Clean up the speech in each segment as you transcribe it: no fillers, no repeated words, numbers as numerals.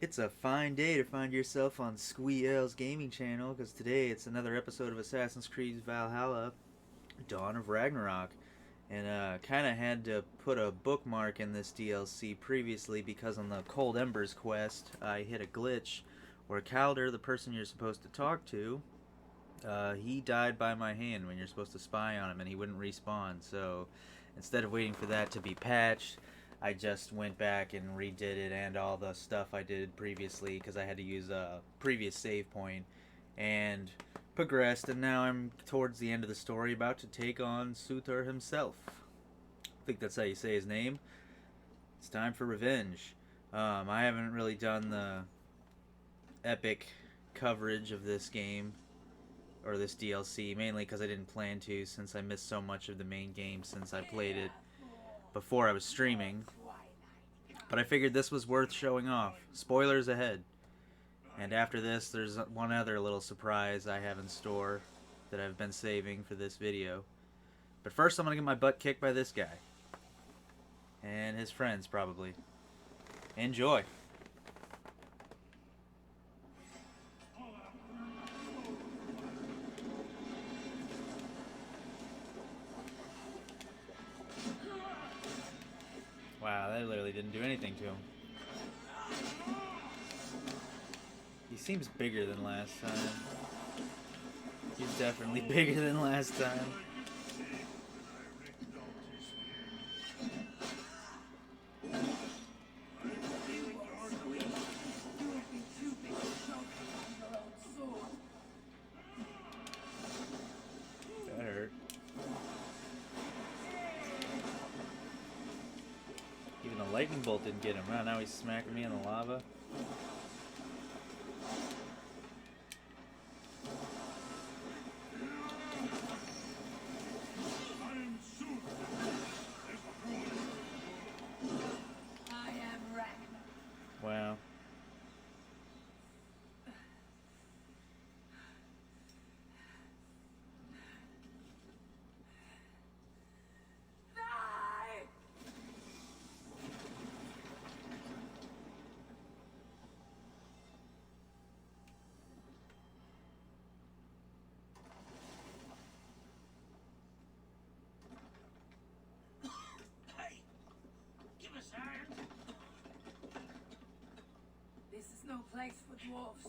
It's a fine day to find yourself on Squee-El's gaming channel, because today it's another episode of Assassin's Creed Valhalla, Dawn of Ragnarok. And kind of had to put a bookmark in this DLC previously because on the Cold Embers quest, I hit a glitch where Calder, the person you're supposed to talk to, he died by my hand when you're supposed to spy on him, and he wouldn't respawn. So instead of waiting for that to be patched, I just went back and redid it and all the stuff I did previously because I had to use a previous save point and progressed, and now I'm towards the end of the story about to take on Suthor himself. I think that's how you say his name. It's time for revenge. I haven't really done the epic coverage of this game or this DLC, mainly because I didn't plan to, since I missed so much of the main game since I played it before I was streaming. But I figured this was worth showing off. Spoilers ahead. And after this, there's one other little surprise I have in store that I've been saving for this video. But first, I'm going to get my butt kicked by this guy. And his friends, probably. Enjoy. Wow, that literally didn't do anything to him. He seems bigger than last time. He's definitely bigger than last time. That hurt. Even a lightning bolt didn't get him. Wow, now he's smacking me in the lava. Wow. This is no place for dwarves.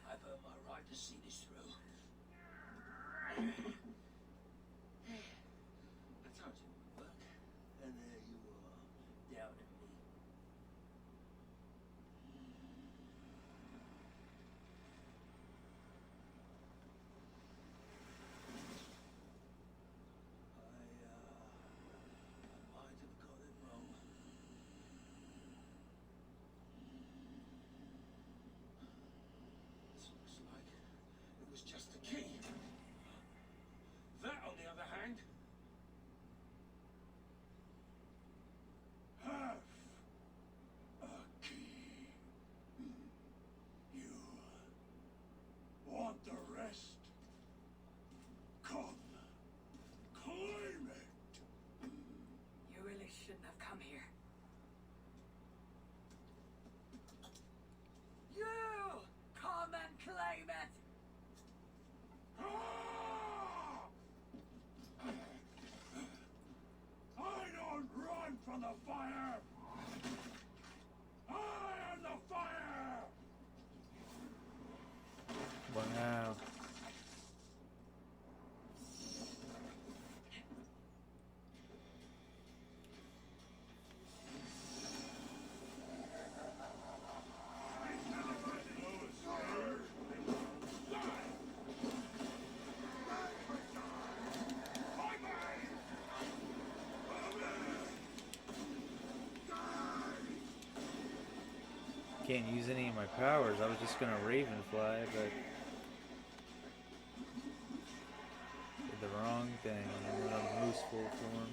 I've earned my right to see this through. I told you it would work, and there you are, doubting me. I might have got it wrong. This looks like it was just a key. That, on the other hand, half a key. You want the rest? Come, claim it. You really shouldn't have come here. You come and claim it. I don't run from the fire! I am the fire! Wow. Can't use any of my powers. I was just gonna Raven fly, but did the wrong thing. I went on moose full form.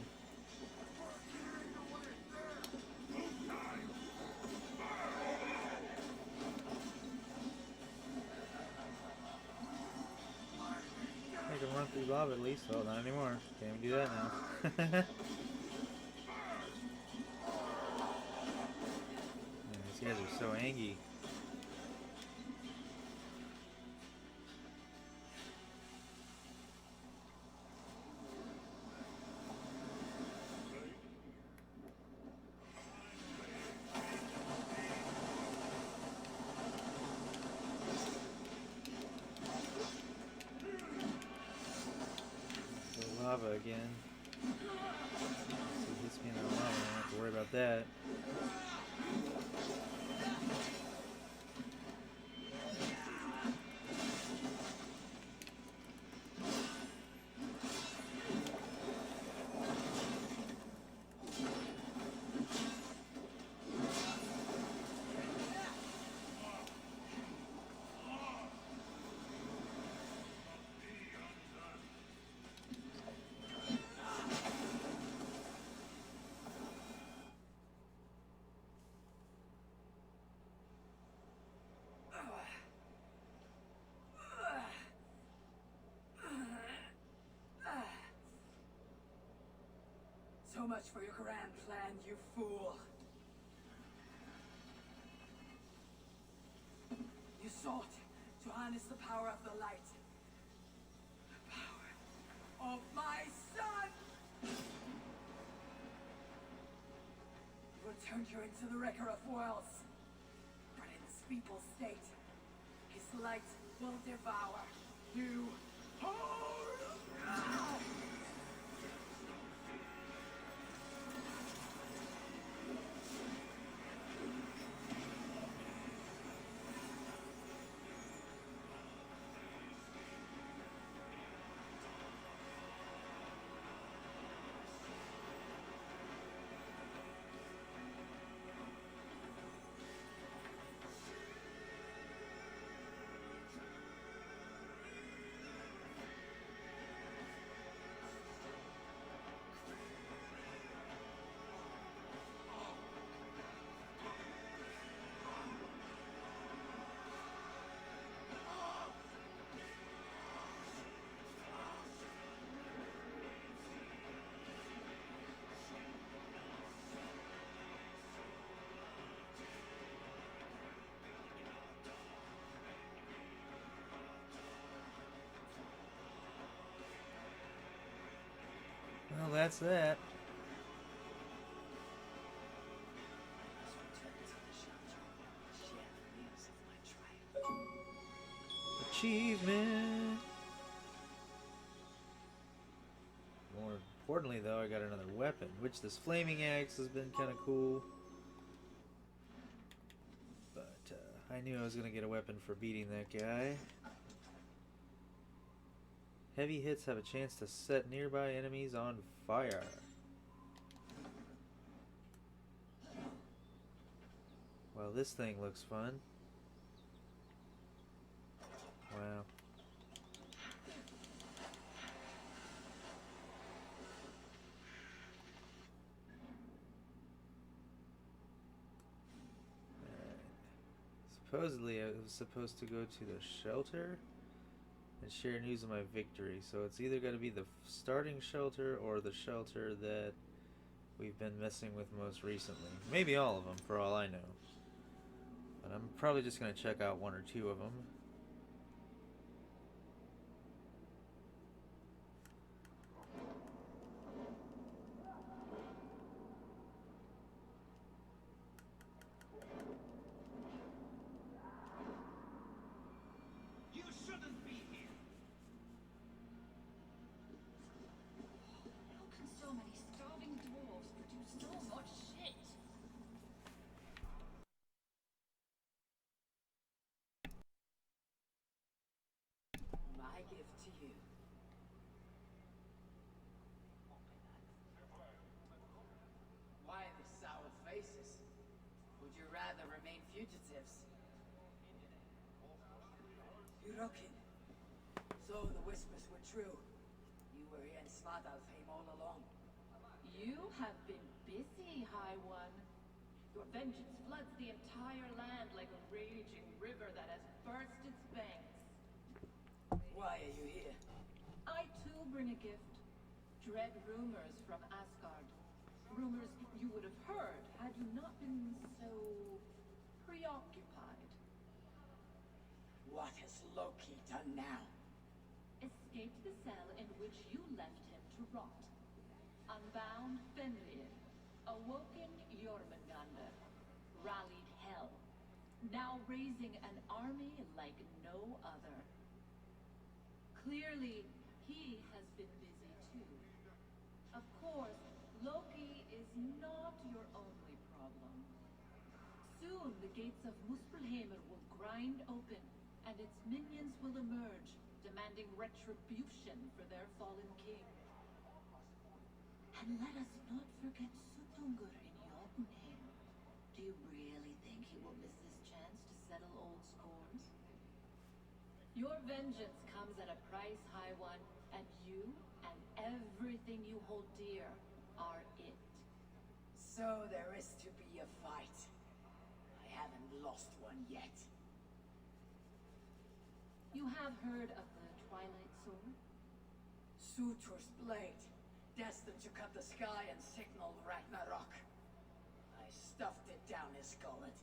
I can run through lava at least. Oh, not anymore. Can't even do that now. You guys are so angry. The lava again. So it hits me in the lava. I don't have to worry about that. So much for your grand plan, you fool. You sought to harness the power of the light. The power of my son! You will turn you into the wrecker of worlds. But in this feeble state, his light will devour you whole. Well, that's that. Achievement! More importantly, though, I got another weapon, which this flaming axe has been kind of cool. But I knew I was going to get a weapon for beating that guy. Heavy hits have a chance to set nearby enemies on fire. Well, this thing looks fun. Wow. Supposedly, I was supposed to go to the shelter and share news of my victory. So it's either going to be the starting shelter or the shelter that we've been messing with most recently. Maybe all of them, for all I know. But I'm probably just going to check out one or two of them. You shouldn't be here. How can so many starving dwarves produce so much shit? My gift to you. Why the sour faces? Would you rather remain fugitives? Yurokin. So the whispers were true. You were here in Svartalfheim all along. You have been busy, High One. Your vengeance floods the entire land like a raging river that has burst its banks. Why are you here? I too bring a gift. Dread rumors from Asgard. Rumors you would have heard had you not been so escaped the cell in which you left him to rot. Unbound Fenrir, awoken Jormungandr, rallied hell, now raising an army like no other. Clearly, he has been busy too. Of course, Loki is not your only problem. Soon the gates of Muspelheimr will grind open, and its minions will emerge, demanding retribution for their fallen king. And let us not forget Suttungr in Jotunheim. Do you really think he will miss this chance to settle old scores? Your vengeance comes at a price, High One, and you and everything you hold dear are it. So there is to be a fight. I haven't lost one yet. You have heard of the Twilight Sword? Surtur's blade, destined to cut the sky and signal Ragnarok. I stuffed it down his gullet.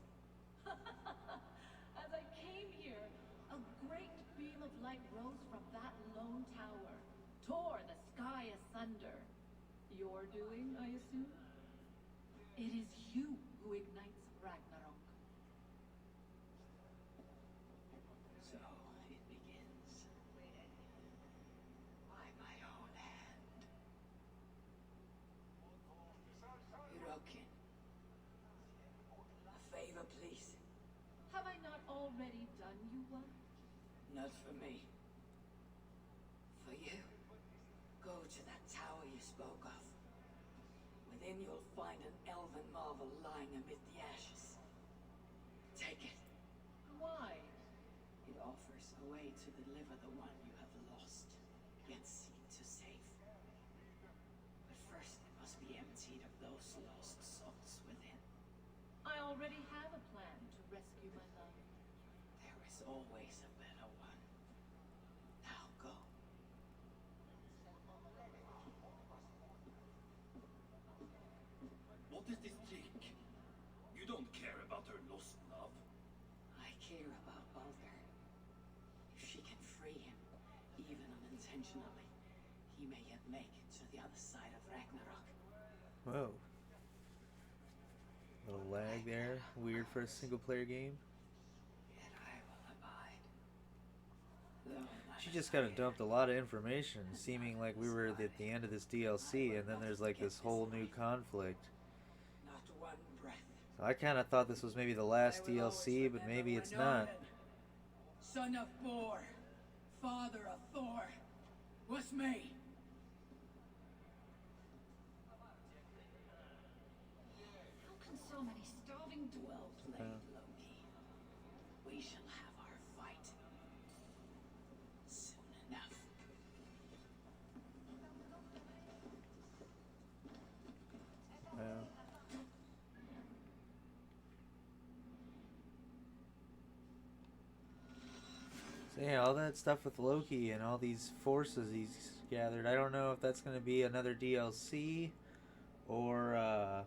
As I came here, a great beam of light rose from that lone tower, tore the sky asunder. Your doing, I assume? It is you who ignites Ragnarok. So it begins. By my own hand. Hirokin. A favor, please. Have I not already done you one? Not for me. For you. Go to that tower you spoke of. Within you'll find an elven marvel lying amid the ashes. Take it. Why? It offers a way to deliver the one you have lost, yet seek to save. But first it must be emptied of those lost souls within. I already have a plan to rescue my love. There is always a better one. Now go. What is this trick? You don't care about her lost love. I care about Baldur. If she can free him, even unintentionally, he may yet make it to the other side of Ragnarok. Whoa. Little lag there. Weird for a single player game. Yet I will abide. Though not She as just kind I of dumped a lot of information, seeming like we were at the end of this DLC, and then there's like this whole new conflict. Not one breath. So I kind of thought this was maybe the last I will always DLC, but remember maybe it's when not. Odin, son of Bor, father of Thor, was me. How can so many starving Well played, Loki. We shall have our fight. Soon enough. Well. So yeah, all that stuff with Loki and all these forces he's gathered. I don't know if that's going to be another DLC or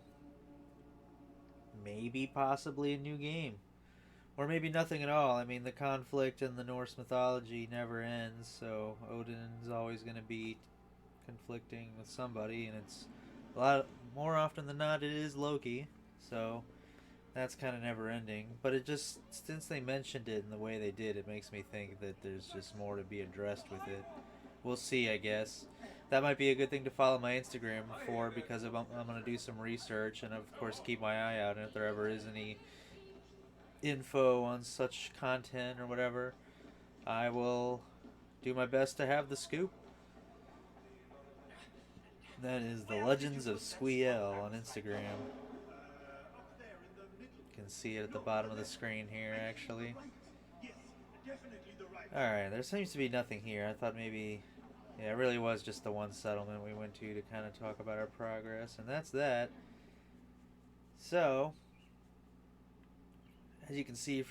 maybe possibly a new game. Or maybe nothing at all. I mean, the conflict in the Norse mythology never ends, so Odin's always going to be conflicting with somebody, and it's a lot more often than not it is Loki. So that's kind of never ending. But it just, since they mentioned it in the way they did, it makes me think that there's just more to be addressed with it. We'll see, I guess. That might be a good thing to follow my Instagram for, because I'm going to do some research and, of course, keep my eye out. And if there ever is any info on such content or whatever, I will do my best to have the scoop. That is the Legends of Squee-El on Instagram. You can see it at the bottom of the screen here, actually. Alright, there seems to be nothing here. I thought maybe... Yeah, it really was just the one settlement we went to kind of talk about our progress, and that's that. So, as you can see,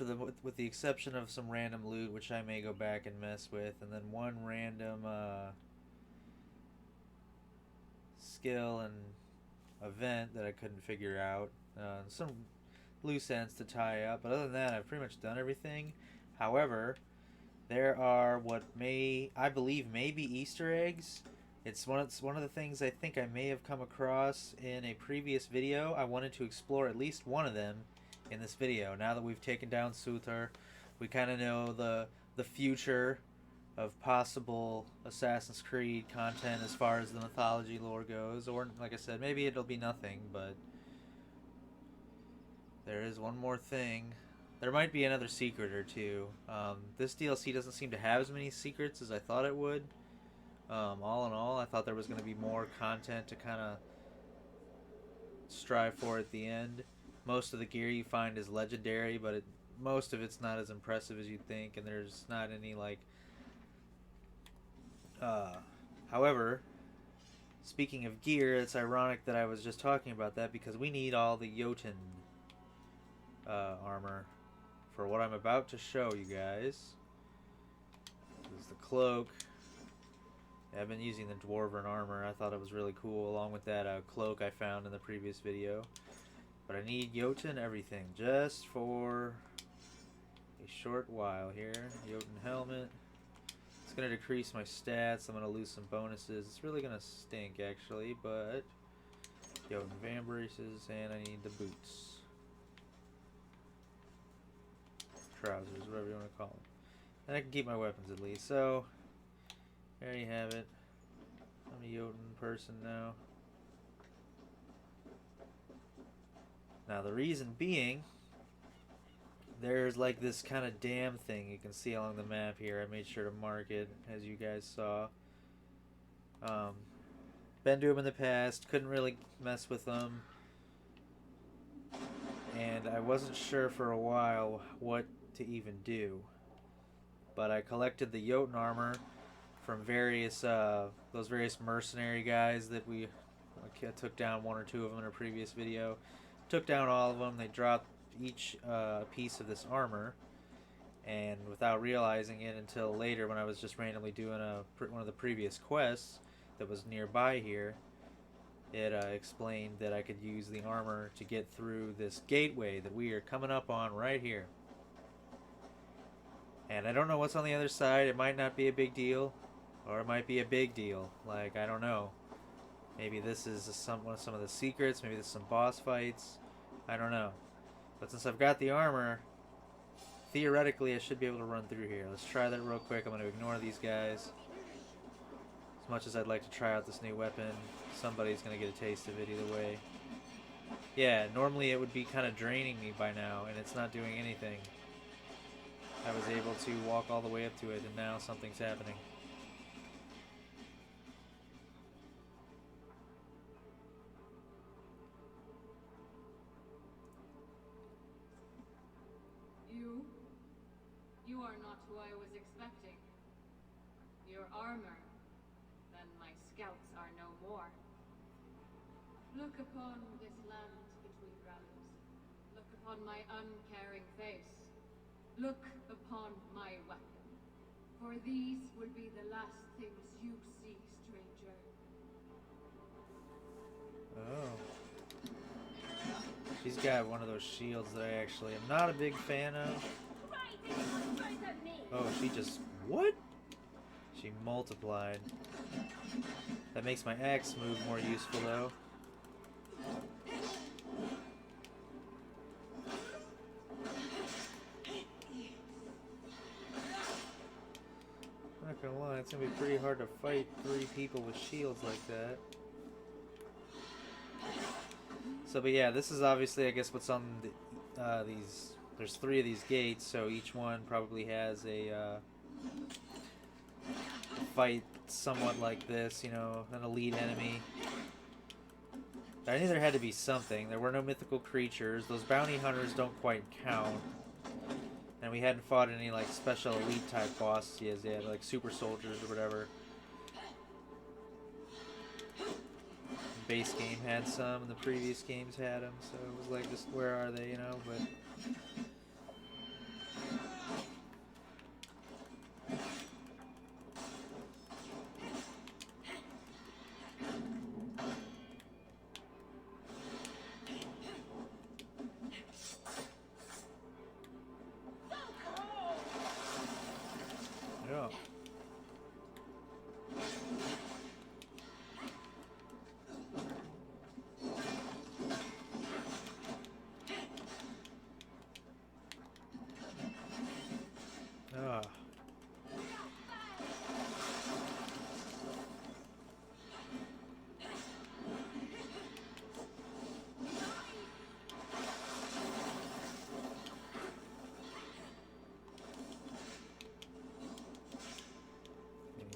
with the exception of some random loot, which I may go back and mess with, and then one random skill and event that I couldn't figure out, some loose ends to tie up, but other than that, I've pretty much done everything. However, there are what I believe may be Easter eggs. It's one of the things I think I may have come across in a previous video. I wanted to explore at least one of them in this video. Now that we've taken down Suthar, we kind of know the future of possible Assassin's Creed content as far as the mythology lore goes. Or, like I said, maybe it'll be nothing, but there is one more thing. There might be another secret or two. This DLC doesn't seem to have as many secrets as I thought it would. All in all, I thought there was going to be more content to kind of strive for at the end. Most of the gear you find is legendary, but most of it's not as impressive as you'd think, and there's not any, like... however, speaking of gear, it's ironic that I was just talking about that, because we need all the Jotun armor for what I'm about to show you guys. This is the cloak. I've been using the Dwarven armor. I thought it was really cool, along with that cloak I found in the previous video. But I need Jotun everything, just for a short while here. Jotun helmet. It's going to decrease my stats. I'm going to lose some bonuses. It's really going to stink, actually, but... Jotun van braces, and I need the boots. Trousers, whatever you want to call them. And I can keep my weapons at least, so... There you have it. I'm a Jotun person now. Now the reason being, there's like this kind of dam thing you can see along the map here. I made sure to mark it, as you guys saw. Been to them in the past, couldn't really mess with them. And I wasn't sure for a while what to even do. But I collected the Jotun armor from various those various mercenary guys that we took down one or two of them in a previous video. Took down all of them. They dropped each piece of this armor, and without realizing it until later, when I was just randomly doing one of the previous quests that was nearby here, it explained that I could use the armor to get through this gateway that we are coming up on right here. And I don't know what's on the other side. It might not be a big deal. Or it might be a big deal. Like, I don't know. Maybe this is some of the secrets. Maybe there's some boss fights. I don't know. But since I've got the armor, theoretically I should be able to run through here. Let's try that real quick. I'm going to ignore these guys. As much as I'd like to try out this new weapon, somebody's going to get a taste of it either way. Yeah, normally it would be kind of draining me by now, and it's not doing anything. I was able to walk all the way up to it, and now something's happening. You are not who I was expecting. Your armor, then my scouts are no more. Look upon this land between realms. Look upon my uncaring face. Look upon my weapon. For these will be the last things you see, stranger. Oh. She's got one of those shields that I actually am not a big fan of. Oh, she just... What? She multiplied. That makes my axe move more useful, though. Not gonna lie, it's gonna be pretty hard to fight 3 people with shields like that. So, but yeah, this is obviously, I guess, what's on the, these... There's 3 of these gates, so each one probably has a fight somewhat like this, you know, an elite enemy. I knew there had to be something. There were no mythical creatures. Those bounty hunters don't quite count. And we hadn't fought any, like, special elite type bosses yet, like super soldiers or whatever. Base game had some, and the previous games had them, so it was like, just where are they, you know, but...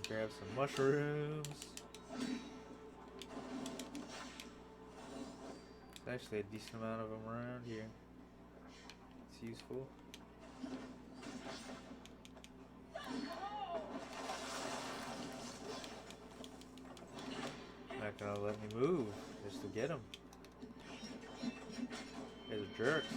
Grab some mushrooms. There's actually a decent amount of them around here. It's useful. Not gonna let me move just to get them. They're jerks.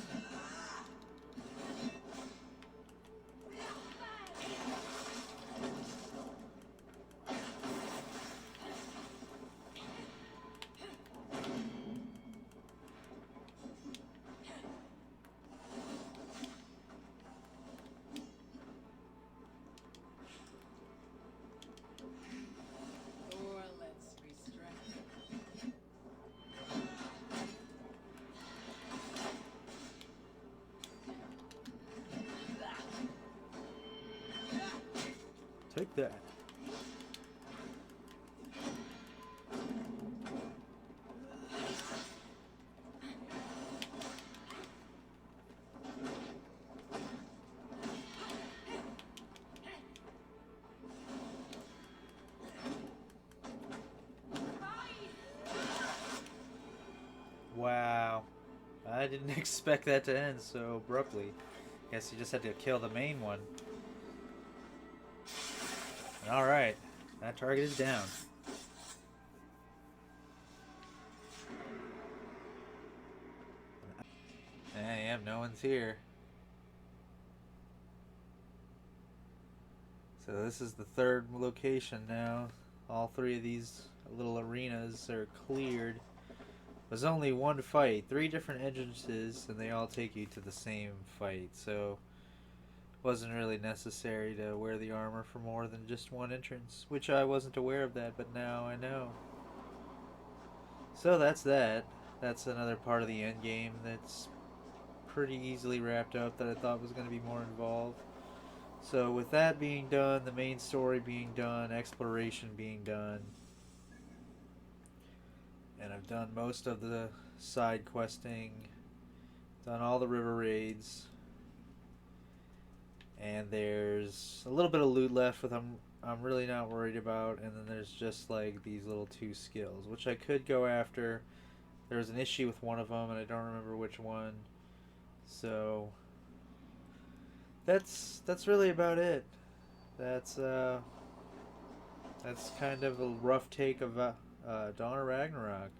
Or let's restrain. Take that. Wow. I didn't expect that to end so abruptly. Guess you just had to kill the main one. Alright. That target is down. Yep, no one's here. So this is the third location now. All three of these little arenas are cleared. There's only one fight, 3 different entrances, and they all take you to the same fight. So it wasn't really necessary to wear the armor for more than just one entrance, which I wasn't aware of that, but now I know. So that's that. That's another part of the end game that's pretty easily wrapped up that I thought was going to be more involved. So with that being done, the main story being done, exploration being done, and I've done most of the side questing, done all the river raids, and there's a little bit of loot left with I'm really not worried about, and then there's just like these little 2 skills which I could go after. There was an issue with one of them and I don't remember which one. So that's really about it. That's kind of a rough take of Dawn of Ragnarok.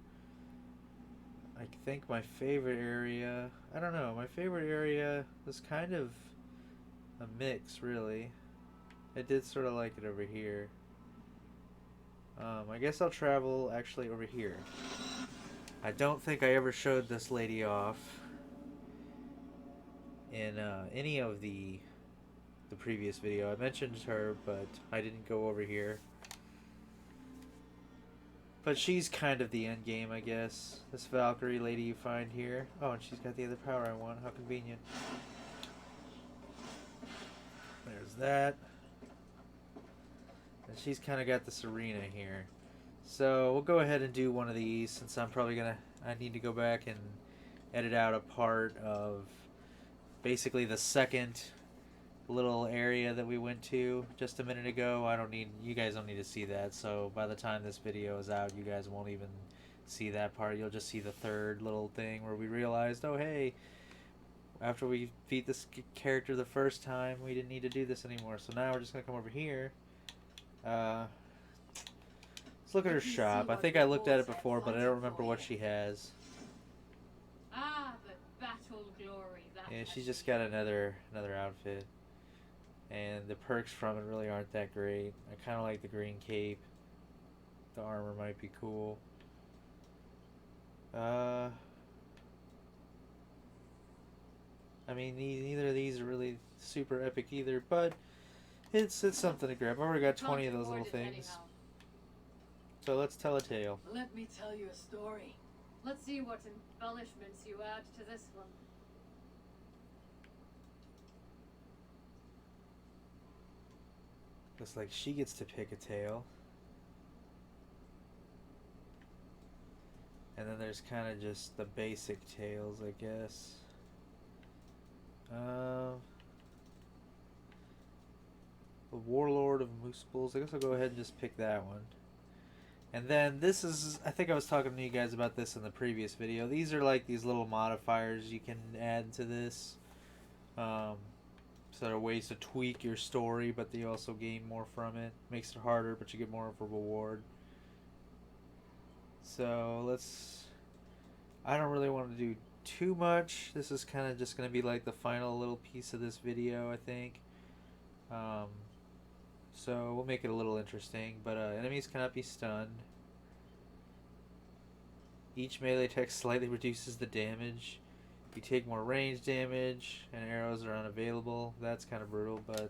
I think my favorite area, I don't know, my favorite area was kind of a mix, really. I did sort of like it over here. I guess I'll travel actually over here. I don't think I ever showed this lady off in any of the previous video. I mentioned her, but I didn't go over here. But she's kind of the end game, I guess. This Valkyrie lady you find here. Oh, and she's got the other power I want. How convenient. There's that. And she's kind of got the Serena here. So we'll go ahead and do one of these since I'm probably going to... I need to go back and edit out a part of basically the second little area that we went to just a minute ago. You guys don't need to see that, so by the time this video is out you guys won't even see that part. You'll just see the third little thing where we realized, oh hey, after we beat this character the first time we didn't need to do this anymore. So now we're just gonna come over here. Let's look at her shop. I think I looked at it before, but I don't remember what she has. Ah, the battle glory. Yeah, she's just got another outfit. And the perks from it really aren't that great. I kind of like the green cape. The armor might be cool. I mean, neither of these are really super epic either, but it's something to grab. I've already got 20 of those little things. So let's tell a tale. Let me tell you a story. Let's see what embellishments you add to this one. Looks like she gets to pick a tale. And then there's kind of just the basic tales, I guess. The Warlord Lord of Muspel's. I guess I'll go ahead and just pick that one. And then this is, I think I was talking to you guys about this in the previous video. These are like these little modifiers you can add to this. So there are ways to tweak your story, but you also gain more from it. Makes it harder, but you get more of a reward. So I don't really want to do too much. This is kind of just going to be like the final little piece of this video, I think. So we'll make it a little interesting, but enemies cannot be stunned. Each melee attack slightly reduces the damage. You take more range damage, and arrows are unavailable. That's kind of brutal, but I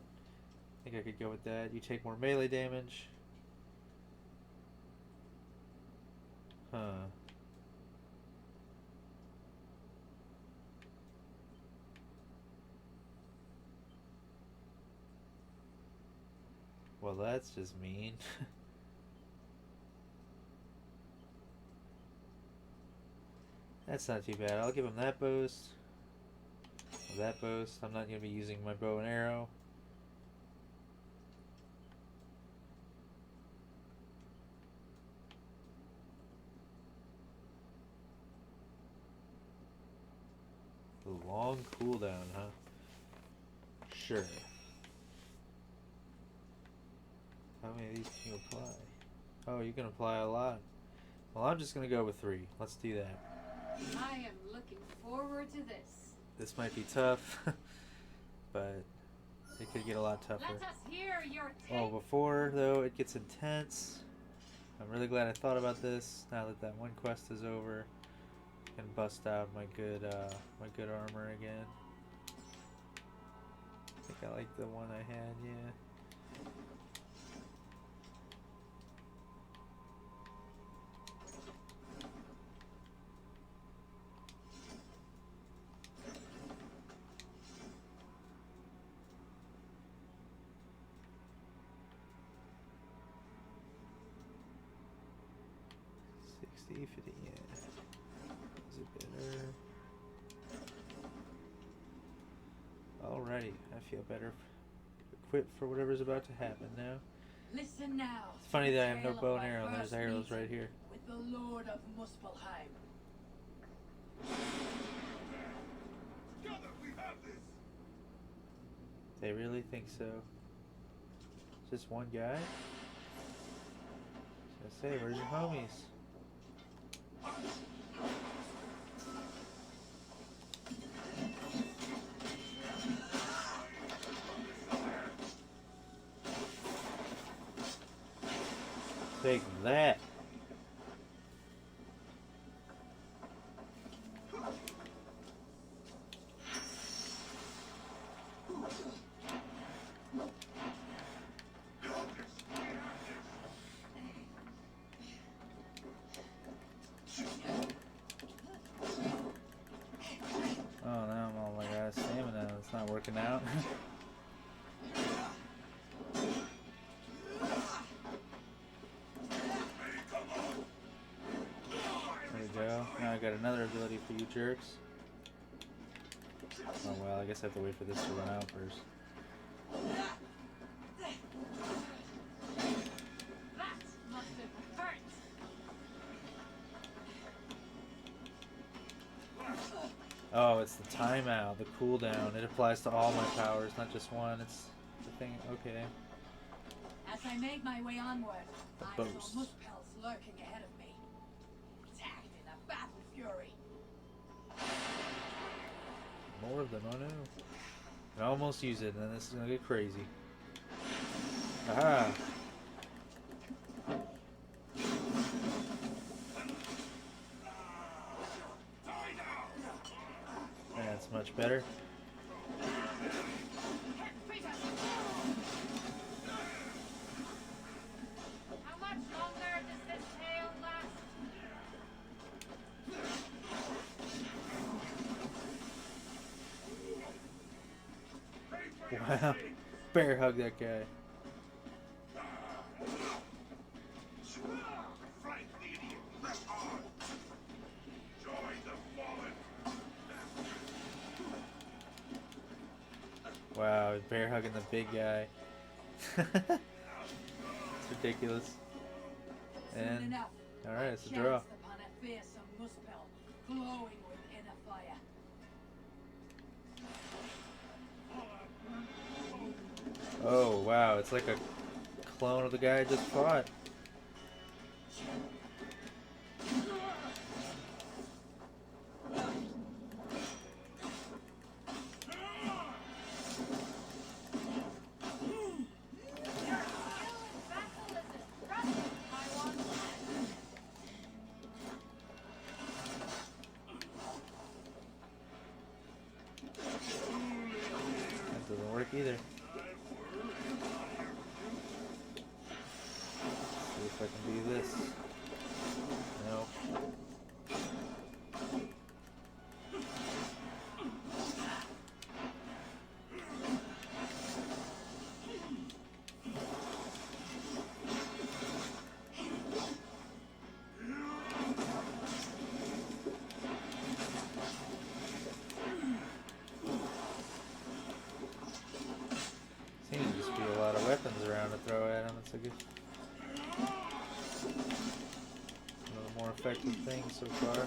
think I could go with that. You take more melee damage. Huh. Well, that's just mean. That's not too bad. I'll give him that boost. That boost. I'm not going to be using my bow and arrow. The long cooldown, huh? Sure. How many of these can you apply? Oh, you can apply a lot. Well, I'm just going to go with 3. Let's do that. I am looking forward to this. This might be tough, but it could get a lot tougher. Let us hear your Oh, take. before, though, it gets intense. I'm really glad I thought about this. Now that that one quest is over, I can bust out my good armor again. I think I like the one I had, yeah. See if it, yeah. Is it better? Alrighty, I feel better equipped for whatever's about to happen now. Listen now. It's funny that I have no Tale of bow my and arrow and there's first arrows right meeting here. With the Lord of Muspelheim. Together we have this. They really think so. Just one guy? I say, where's your homies? Take that. Oh, now I'm all like out of stamina. It's not working out. There we go. Now I got another ability for you jerks. Oh well, I guess I have to wait for this to run out first. That must have hurt. Oh, it's the timeout, the cooldown. It applies to all my powers, not just one. It's the thing. Okay. As I made my way onward, I saw boast. Muspels lurking ahead of me. Attacked in a battle fury. More of them. Oh no. I almost use it, and then this is gonna get crazy. Aha! That's much better. How much longer does this tale last? Wow. Bear hug that guy. Frank the idiot. Press on. Join the fallen. Wow, bear hugging the big guy. ridiculous. Soon And enough, all right, it's a I draw. chanced upon a fearsome muspel glowing with inner fire. Oh wow, it's like a clone of the guy I just fought. That doesn't work either. See if I can do this. No. Seems to just be a lot of weapons around to throw at him. It's a good, one of the more effective things so far.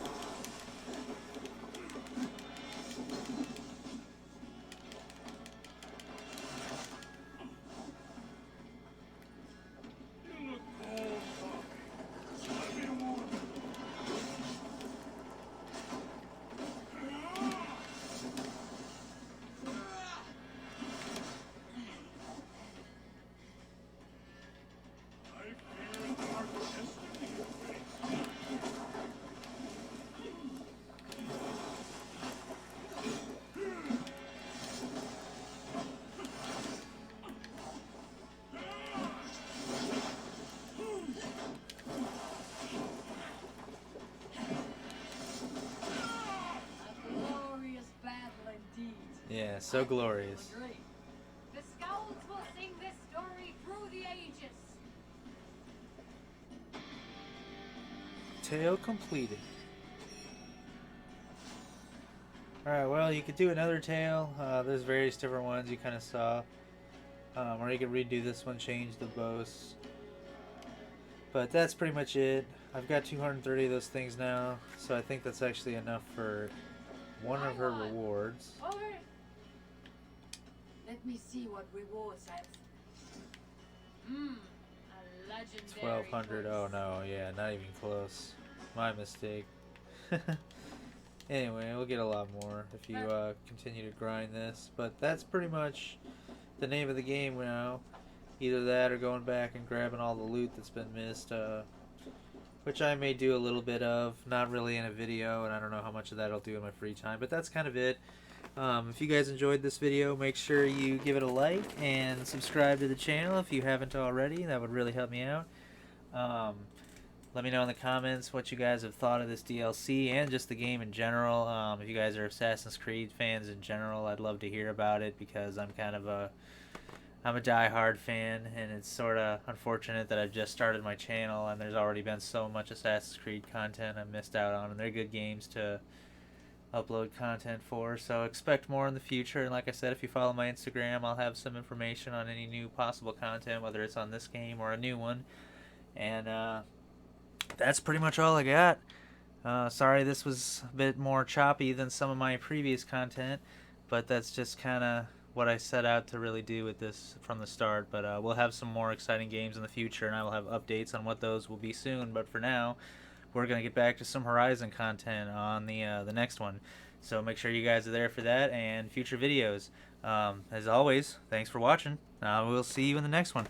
A glorious battle indeed. Yeah, so glorious. Agree. The Scowls will sing this story through the ages. Tale completed. Alright, well, you could do another tale. There's various different ones you kind of saw. Or you could redo this one, change the bows. But that's pretty much it. I've got 230 of those things now, so I think that's actually enough for one of her rewards. Over. Let me see what rewards I've. A legendary 1200. choice. Oh no, yeah, not even close. My mistake. Anyway, we'll get a lot more if you continue to grind this. But that's pretty much the name of the game now. Either that or going back and grabbing all the loot that's been missed, which I may do a little bit of, not really in a video, and I don't know how much of that I'll do in my free time, but that's kind of it. If you guys enjoyed this video, make sure you give it a like and subscribe to the channel if you haven't already. That would really help me out. Let me know in the comments what you guys have thought of this DLC and just the game in general. If you guys are Assassin's Creed fans in general, I'd love to hear about it because I'm a die-hard fan, and it's sort of unfortunate that I've just started my channel and there's already been so much Assassin's Creed content I missed out on, and they're good games to upload content for, so expect more in the future. And like I said, if you follow my Instagram, I'll have some information on any new possible content, whether it's on this game or a new one. And that's pretty much all I got. Sorry this was a bit more choppy than some of my previous content, but that's just kind of what I set out to really do with this from the start. But we'll have some more exciting games in the future, and I will have updates on what those will be soon. But for now, we're going to get back to some Horizon content on the next one. So make sure you guys are there for that and future videos. As always, thanks for watching. We'll see you in the next one.